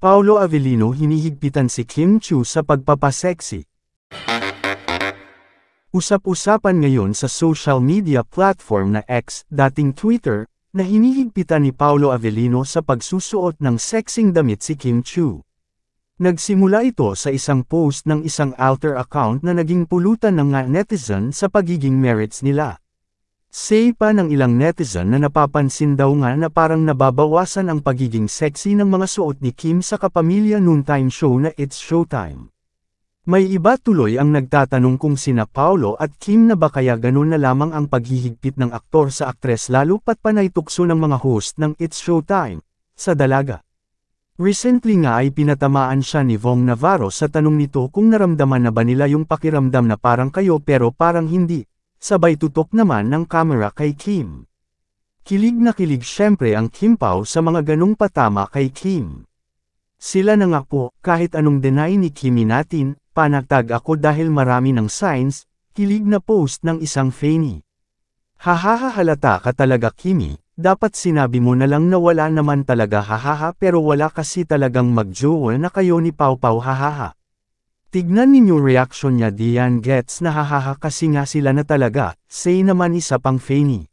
Paolo Avellino hinihigpitan si Kim Chiu sa pagpapaseksi. Usap-usapan ngayon sa social media platform na X, dating Twitter, na hinihigpitan ni Paolo Avellino sa pagsusuot ng sexing damit si Kim Chiu. Nagsimula ito sa isang post ng isang alter account na naging pulutan ng mga netizen sa pagiging merits nila. Say pa ng ilang netizen na napapansin daw nga na parang nababawasan ang pagiging sexy ng mga suot ni Kim sa kapamilya noontime show na It's Showtime. May iba tuloy ang nagtatanong kung sina Paolo at Kim na ba kaya ganun na lamang ang paghihigpit ng aktor sa aktres lalo pat panay tukso ng mga host ng It's Showtime, sa dalaga. Recently nga ay pinatamaan siya ni Vong Navarro sa tanong nito kung naramdaman na ba nila yung pakiramdam na parang kayo pero parang hindi. Sabay tutok naman ng kamera kay Kim. Kilig na kilig syempre ang Kim Pao sa mga ganong patama kay Kim. Sila na nga po, kahit anong deny ni Kimi natin, panagtag ako dahil marami ng signs, kilig na post ng isang Fanny. Hahaha halata ka talaga Kimi, dapat sinabi mo na lang na wala naman talaga hahaha pero wala kasi talagang mag-jowa na kayo ni Pao Pao hahaha. Tignan ninyo reaction niya diyan gets na hahaha kasi nga sila na talaga, say naman isa pang Fanny.